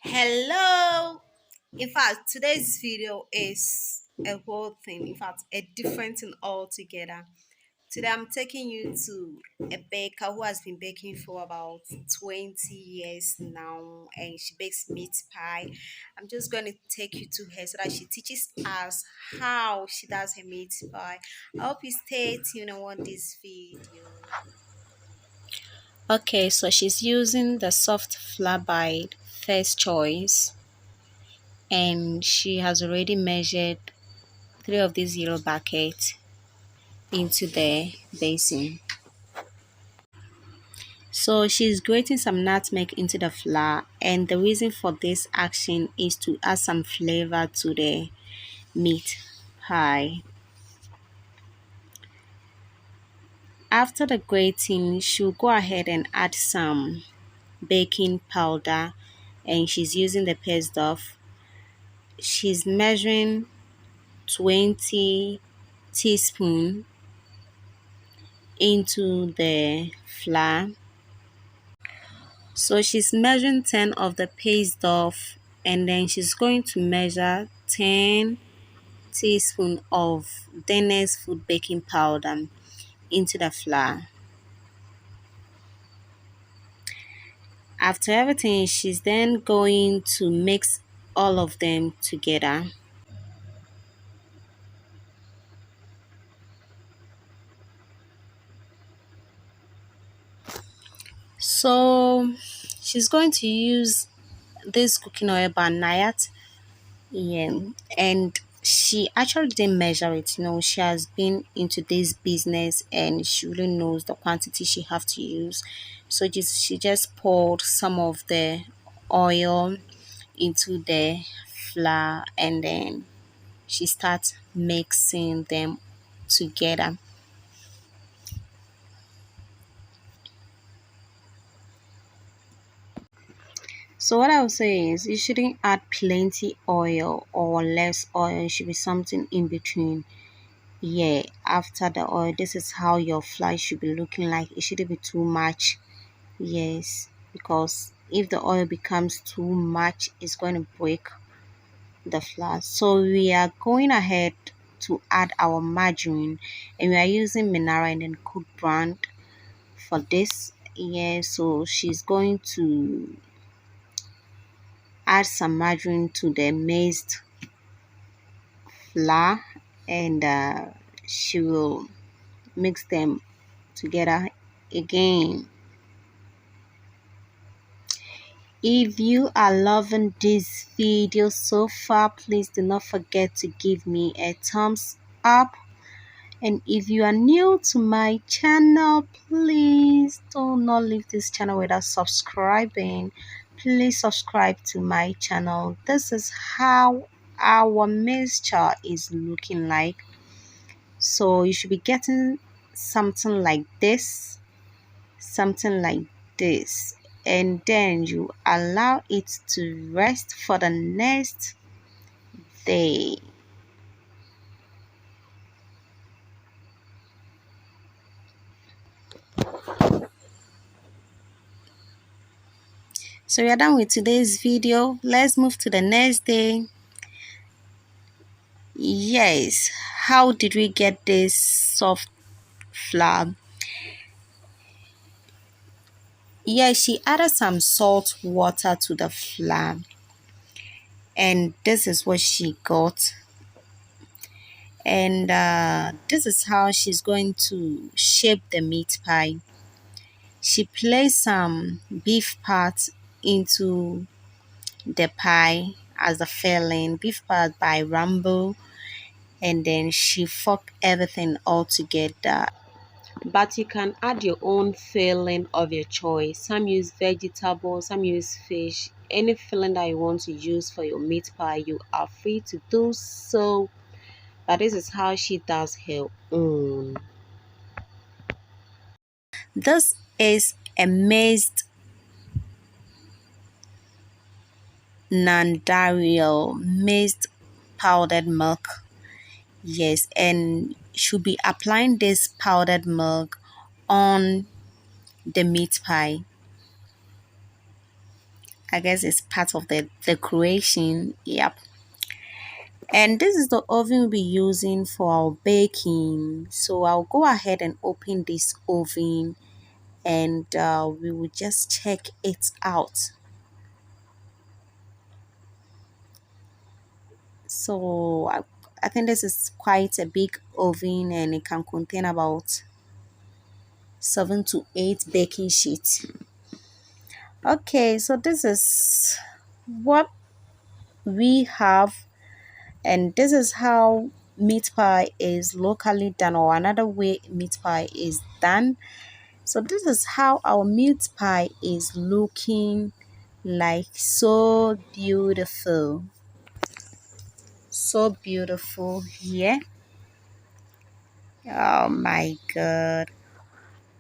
Hello. In fact, today's video is a whole thing. In fact, a different thing altogether. Today, I'm taking you to a baker who has been baking for about 20 years now, and she bakes meat pie. I'm just going to take you to her so that she teaches us how she does her meat pie. I hope you stay tuned and watch this video. Okay, so she's using the soft flatbite first choice, and she has already measured three of these yellow buckets into the basin. So she's grating some nutmeg into the flour, and the reason for this action is to add some flavor to the meat pie. After the grating, she'll go ahead and add some baking powder, and she's using the paste of. She's measuring 20 teaspoon into the flour. So she's measuring 10 of the paste off, and then she's going to measure 10 teaspoon of Dennis food baking powder into the flour. After everything, she's then going to mix all of them together. So she's going to use this cooking oil by Nayat. Yeah, and she actually didn't measure it. She has been into this business and she really knows the quantity she have to use. So she just poured some of the oil into the flour, and then she starts mixing them together. So what I would say is you shouldn't add plenty oil or less oil. It should be something in between. Yeah, after the oil, this is how your fly should be looking like. It shouldn't be too much. Yes, because if the oil becomes too much, it's going to break the flour. So we are going ahead to add our margarine, and we are using Mineral and then Cook brand for this. Yeah, so she's going to add some margarine to the mixed flour, and she will mix them together again. If you are loving this video so far, please do not forget to give me a thumbs up. And if you are new to my channel, please do not leave this channel without subscribing. Please subscribe to my channel. This is how our mixture is looking like. So you should be getting something like this, something like this, and then you allow it to rest for the next day. So we are done with today's video. Let's move to the next day. Yes, how did we get this soft flour? Yeah, she added some salt water to the flour, and this is what she got. And this is how she's going to shape the meat pie. She placed some beef parts into the pie as a filling, beef part by Rambo, and then she forked everything all together. But you can add your own filling of your choice. Some use vegetables, some use fish. Any filling that you want to use for your meat pie, you are free to do so. But this is how she does her own. This is a mixed powdered milk. Yes, and should be applying this powdered milk on the meat pie. I guess it's part of the decoration. Yep. And this is the oven we'll be using for our baking. So I'll go ahead and open this oven, and we will just check it out. So I think this is quite a big oven, and it can contain about 7 to 8 baking sheets. Okay, so this is what we have, and this is how meat pie is locally done, or another way meat pie is done. So this is how our meat pie is looking like. So beautiful, so beautiful here. Oh my god.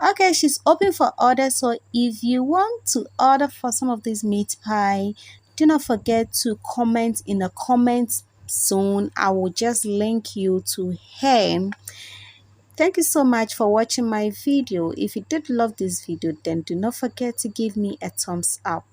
Okay, she's open for order. So if you want to order for some of this meat pie, do not forget to comment in the comment zone. I will just link you to her. Thank you so much for watching my video. If you did love this video, then do not forget to give me a thumbs up.